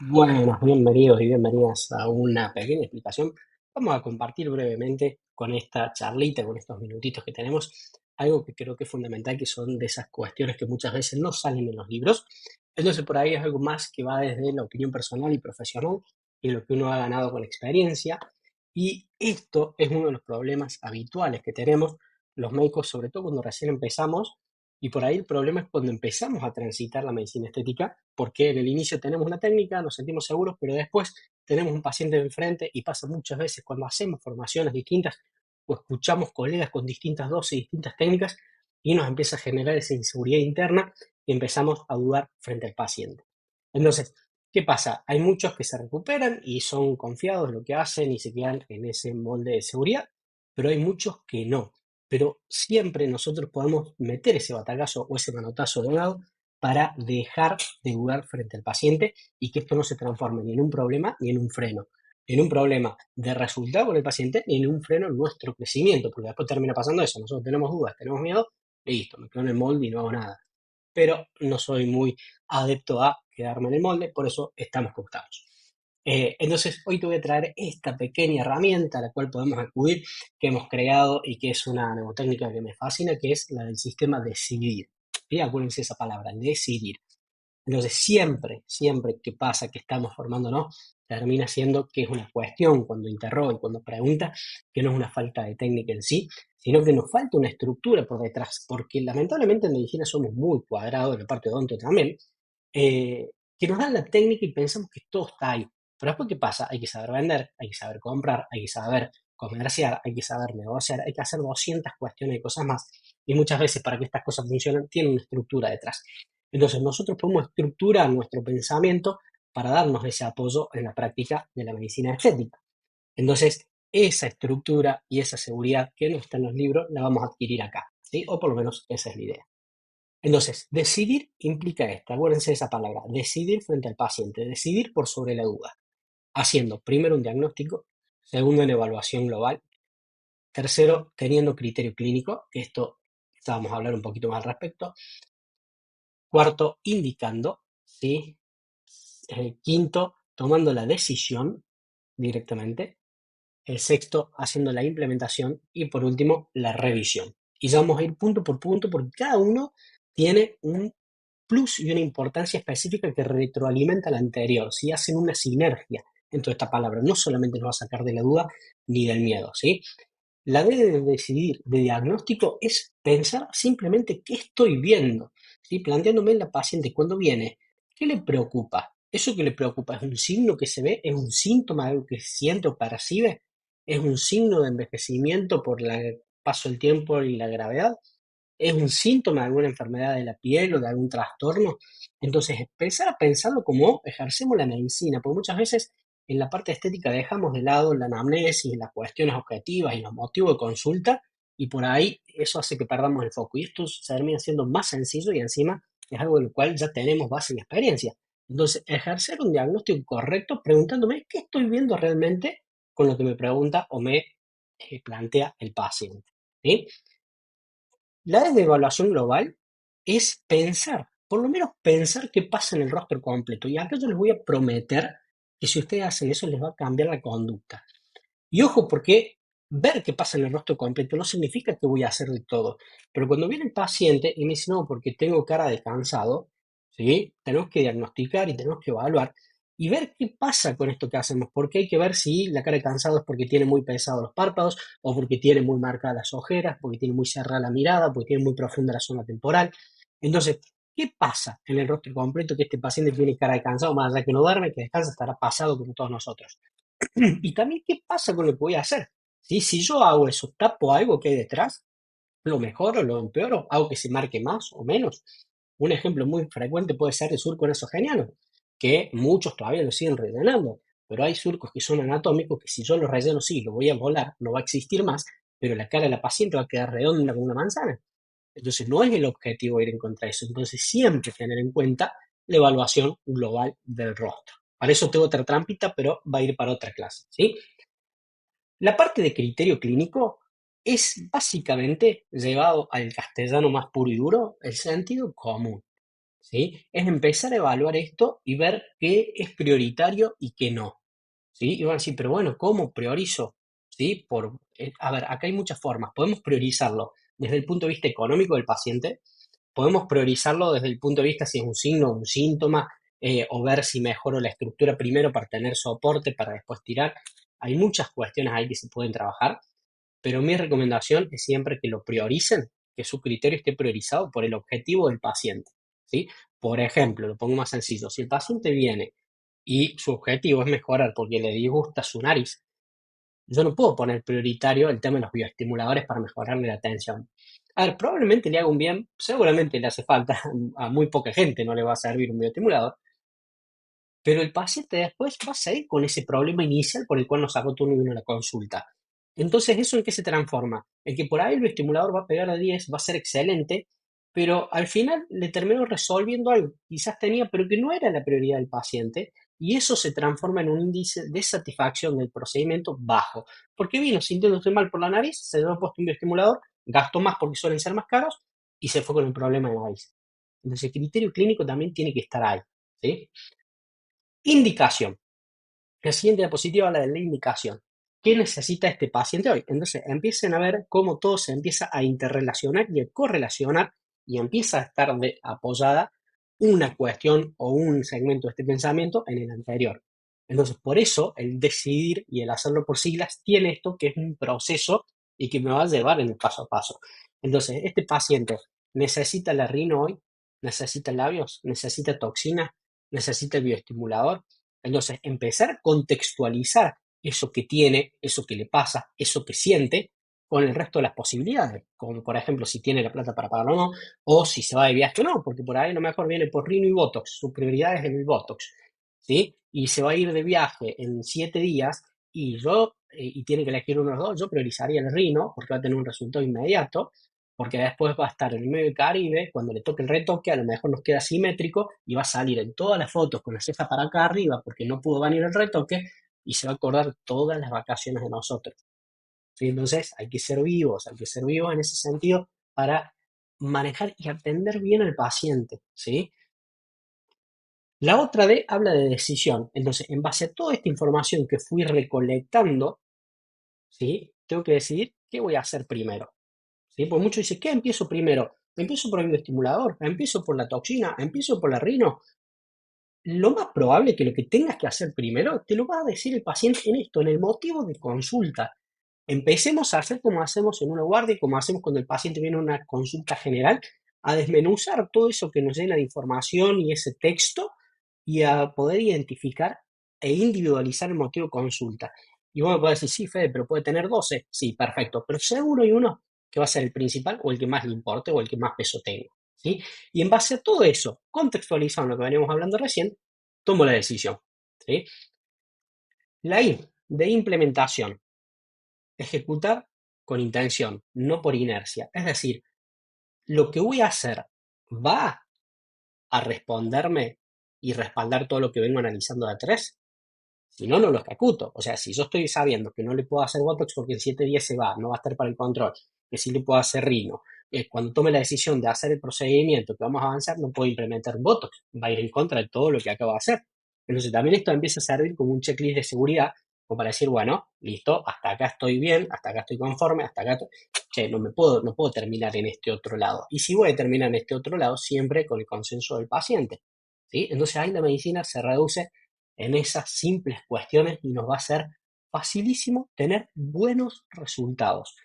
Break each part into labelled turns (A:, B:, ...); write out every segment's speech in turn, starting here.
A: Buenas, bienvenidos y bienvenidas a una pequeña explicación. Vamos a compartir brevemente con esta charlita, con estos minutitos que tenemos, algo que creo que es fundamental, que son de esas cuestiones que muchas veces no salen en los libros. Entonces, por ahí es algo más que va desde la opinión personal y profesional y lo que uno ha ganado con experiencia. Y esto es uno de los problemas habituales que tenemos los médicos, sobre todo cuando recién empezamos. Y por ahí el problema es cuando empezamos a transitar la medicina estética, porque en el inicio tenemos una técnica, nos sentimos seguros, pero después tenemos un paciente enfrente y pasa muchas veces cuando hacemos formaciones distintas o escuchamos colegas con distintas dosis, distintas técnicas y nos empieza a generar esa inseguridad interna y empezamos a dudar frente al paciente. Entonces, ¿qué pasa? Hay muchos que se recuperan y son confiados en lo que hacen y se quedan en ese molde de seguridad, pero hay muchos que no. Pero siempre nosotros podemos meter ese batacazo o ese manotazo de lado para dejar de dudar frente al paciente y que esto no se transforme ni en un problema ni en un freno. En un problema de resultado con el paciente ni en un freno en nuestro crecimiento, porque después termina pasando eso. Nosotros tenemos dudas, tenemos miedo, listo, me quedo en el molde y no hago nada. Pero no soy muy adepto a quedarme en el molde, por eso estamos cortados. Entonces, hoy te voy a traer esta pequeña herramienta a la cual podemos acudir, que hemos creado y que es una neurotécnica que me fascina, que es la del sistema decidir. ¿Sí? Acuérdense esa palabra, decidir. Entonces, siempre que pasa que estamos formándonos, termina siendo que es una cuestión cuando interroga y cuando pregunta, que no es una falta de técnica en sí, sino que nos falta una estructura por detrás, porque lamentablemente en medicina somos muy cuadrados, en la parte de odonto también, que nos dan la técnica y pensamos que todo está ahí. Pero después, ¿qué pasa? Hay que saber vender, hay que saber comprar, hay que saber comerciar, hay que saber negociar, hay que hacer 200 cuestiones y cosas más. Y muchas veces para que estas cosas funcionen, tienen una estructura detrás. Entonces nosotros podemos estructurar nuestro pensamiento para darnos ese apoyo en la práctica de la medicina estética. Entonces, esa estructura y esa seguridad que no está en los libros la vamos a adquirir acá, ¿sí? O por lo menos esa es la idea. Entonces, decidir implica esto, acuérdense de esa palabra, decidir frente al paciente, decidir por sobre la duda, haciendo primero un diagnóstico, segundo una evaluación global, tercero teniendo criterio clínico, que esto vamos a hablar un poquito más al respecto, cuarto indicando, ¿sí? Quinto tomando la decisión directamente, el sexto haciendo la implementación y por último la revisión. Y ya vamos a ir punto por punto porque cada uno tiene un plus y una importancia específica que retroalimenta la anterior, si hacen una sinergia dentro de esta palabra, no solamente nos va a sacar de la duda ni del miedo, ¿sí? La D de decidir de diagnóstico es pensar simplemente qué estoy viendo, ¿sí? Planteándome en la paciente cuando viene, ¿qué le preocupa? ¿Eso que le preocupa es un signo que se ve? ¿Es un síntoma de algo que siente o percibe? ¿Es un signo de envejecimiento por el paso del tiempo y la gravedad? ¿Es un síntoma de alguna enfermedad de la piel o de algún trastorno? Entonces, empezar a pensarlo como ejercemos la medicina, porque muchas veces en la parte estética dejamos de lado la anamnesis, las cuestiones objetivas y los motivos de consulta, y por ahí eso hace que perdamos el foco. Y esto se termina siendo más sencillo y encima es algo del cual ya tenemos base y experiencia. Entonces, ejercer un diagnóstico correcto preguntándome qué estoy viendo realmente con lo que me pregunta o me plantea el paciente. ¿Sí? La de evaluación global es pensar, por lo menos pensar qué pasa en el rostro completo. Y acá yo les voy a prometer que si ustedes hacen eso les va a cambiar la conducta. Y ojo, porque ver qué pasa en el rostro completo no significa que voy a hacer de todo. Pero cuando viene el paciente y me dice, no, porque tengo cara de cansado, ¿sí? Tenemos que diagnosticar y tenemos que evaluar y ver qué pasa con esto que hacemos. Porque hay que ver si la cara de cansado es porque tiene muy pesados los párpados o porque tiene muy marcadas las ojeras, porque tiene muy cerrada la mirada, porque tiene muy profunda la zona temporal. Entonces, ¿qué pasa en el rostro completo que este paciente tiene cara de cansado, más allá que no duerme, que descansa, estará pasado como todos nosotros? Y también, ¿qué pasa con lo que voy a hacer? ¿Sí? Si yo hago eso, tapo algo que hay detrás, lo mejoro, lo empeoro, hago que se marque más o menos. Un ejemplo muy frecuente puede ser el surco nasogeniano, que muchos todavía lo siguen rellenando, pero hay surcos que son anatómicos que si yo los relleno, sí, lo voy a volar, no va a existir más, pero la cara de la paciente va a quedar redonda como una manzana. Entonces, no es el objetivo ir en contra de eso. Entonces, siempre tener en cuenta la evaluación global del rostro. Para eso tengo otra trampita, pero va a ir para otra clase, ¿sí? La parte de criterio clínico es básicamente, llevado al castellano más puro y duro, el sentido común. ¿sí? Es empezar a evaluar esto y ver qué es prioritario y qué no, ¿sí? Y van a decir, pero bueno, ¿cómo priorizo? ¿Sí? A ver, acá hay muchas formas. Podemos priorizarlo desde el punto de vista económico del paciente, podemos priorizarlo desde el punto de vista si es un signo o un síntoma, o ver si mejoro la estructura primero para tener soporte para después tirar. Hay muchas cuestiones ahí que se pueden trabajar, pero mi recomendación es siempre que lo prioricen, que su criterio esté priorizado por el objetivo del paciente, ¿sí? Por ejemplo, lo pongo más sencillo, si el paciente viene y su objetivo es mejorar porque le disgusta su nariz, yo no puedo poner prioritario el tema de los bioestimuladores para mejorarle la atención. A ver, probablemente le haga un bien, seguramente le hace falta, a muy poca gente no le va a servir un bioestimulador, pero el paciente después va a seguir con ese problema inicial por el cual nos sacó turno y vino a la consulta. Entonces, ¿eso en qué se transforma? En que por ahí el estimulador va a pegar a 10, va a ser excelente, pero al final le terminó resolviendo algo que quizás tenía, pero que no era la prioridad del paciente, y eso se transforma en un índice de satisfacción del procedimiento bajo. Porque vino sintiéndose mal por la nariz, se dio puesto un bioestimulador, gastó más porque suelen ser más caros, y se fue con el problema de nariz. Entonces, el criterio clínico también tiene que estar ahí, ¿sí? Indicación. La siguiente diapositiva habla de la indicación. ¿Qué necesita este paciente hoy? Entonces empiecen a ver cómo todo se empieza a interrelacionar y a correlacionar y empieza a estar apoyada una cuestión o un segmento de este pensamiento en el anterior. Entonces, por eso el decidir y el hacerlo por siglas tiene esto que es un proceso y que me va a llevar en el paso a paso. Entonces, este paciente necesita la rino hoy, necesita labios, necesita toxina, necesita el bioestimulador. Entonces, empezar a contextualizar eso que tiene, eso que le pasa, eso que siente, con el resto de las posibilidades, como por ejemplo si tiene la plata para pagarlo o no, o si se va de viaje o no, porque por ahí a lo mejor viene por Rino y Botox, su prioridad es el Botox, ¿sí? Y se va a ir de viaje en 7 días y tiene que elegir uno de los dos, yo priorizaría el Rino porque va a tener un resultado inmediato, porque después va a estar en el medio del Caribe, cuando le toque el retoque, a lo mejor nos queda simétrico y va a salir en todas las fotos con la ceja para acá arriba porque no pudo venir el retoque y se va a acordar todas las vacaciones de nosotros, ¿sí? Entonces hay que ser vivos en ese sentido para manejar y atender bien al paciente, ¿sí? La otra D habla de decisión. Entonces, en base a toda esta información que fui recolectando, ¿sí? Tengo que decidir qué voy a hacer primero. ¿Sí? Porque muchos dicen, ¿qué empiezo primero? ¿Empiezo por el bioestimulador? ¿Empiezo por la toxina? ¿Empiezo por la rino? Lo más probable es que lo que tengas que hacer primero te lo va a decir el paciente en esto, en el motivo de consulta. Empecemos a hacer como hacemos en una guardia, como hacemos cuando el paciente viene a una consulta general, a desmenuzar todo eso que nos llena de información y ese texto y a poder identificar e individualizar el motivo de consulta. Y vos me podés decir, sí, Fede, pero puede tener 12. Sí, perfecto, pero seguro hay uno que va a ser el principal o el que más le importe o el que más peso tenga, ¿sí? Y en base a todo eso, contextualizado en lo que veníamos hablando recién, tomo la decisión, ¿sí? La I de implementación, ejecutar con intención, no por inercia. Es decir, lo que voy a hacer va a responderme y respaldar todo lo que vengo analizando de atrás. Si no, no lo ejecuto. O sea, si yo estoy sabiendo que no le puedo hacer Botox porque en 7 días se va, no va a estar para el control, que sí le puedo hacer Rino, cuando tome la decisión de hacer el procedimiento que vamos a avanzar, no puedo implementar Botox. Va a ir en contra de todo lo que acabo de hacer. Entonces, también esto empieza a servir como un checklist de seguridad, como para decir, bueno, listo, hasta acá estoy bien, hasta acá estoy conforme, hasta acá, che, no puedo terminar en este otro lado. Y si voy a terminar en este otro lado, siempre con el consenso del paciente, ¿sí? Entonces, ahí la medicina se reduce en esas simples cuestiones y nos va a ser facilísimo tener buenos resultados,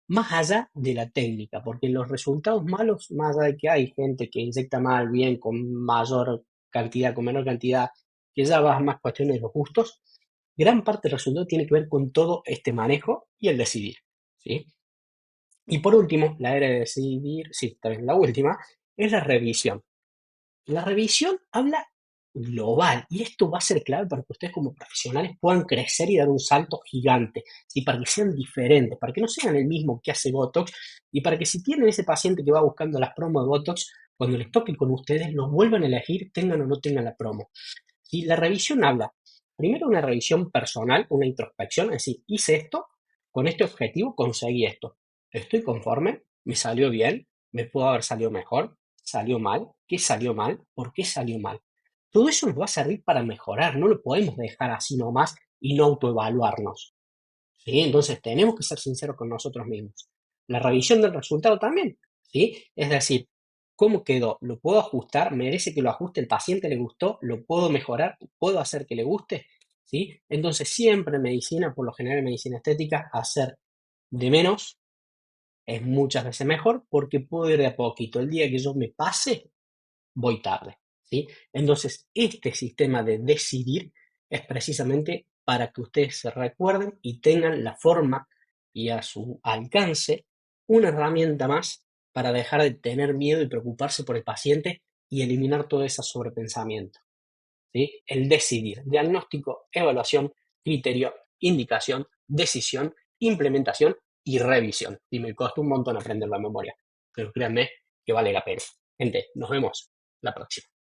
A: más allá de la técnica, porque los resultados malos, más allá de que hay gente que inyecta mal, bien, con mayor cantidad, con menor cantidad, que ya va más cuestiones de los gustos, gran parte del resultado tiene que ver con todo este manejo y el decidir, ¿sí? Y por último, la era de decidir, sí, tal vez la última, es la revisión. La revisión habla global y esto va a ser clave para que ustedes como profesionales puedan crecer y dar un salto gigante, ¿sí? Para que sean diferentes, para que no sean el mismo que hace Botox y para que si tienen ese paciente que va buscando las promos de Botox, cuando les toque con ustedes, los vuelvan a elegir, tengan o no tengan la promo. ¿Sí? La revisión habla, primero una revisión personal, una introspección, es decir, hice esto, con este objetivo conseguí esto. ¿Estoy conforme? ¿Me salió bien? ¿Me pudo haber salido mejor? salió mal, qué salió mal, por qué salió mal. Todo eso nos va a servir para mejorar, no lo podemos dejar así nomás y no autoevaluarnos. ¿Sí? Entonces tenemos que ser sinceros con nosotros mismos. La revisión del resultado también, ¿sí? Es decir, ¿cómo quedó? ¿Lo puedo ajustar? ¿Merece que lo ajuste? ¿El paciente le gustó? ¿Lo puedo mejorar? ¿Puedo hacer que le guste? ¿Sí? Entonces siempre en medicina, por lo general en medicina estética, hacer de menos es muchas veces mejor porque puedo ir de a poquito. El día que yo me pase, voy tarde, ¿sí? Entonces, este sistema de decidir es precisamente para que ustedes se recuerden y tengan la forma y a su alcance una herramienta más para dejar de tener miedo y preocuparse por el paciente y eliminar todo ese sobrepensamiento, ¿sí? El decidir, diagnóstico, evaluación, criterio, indicación, decisión, implementación y revisión. Y me costó un montón aprender la memoria, pero créanme que vale la pena. Gente, nos vemos la próxima.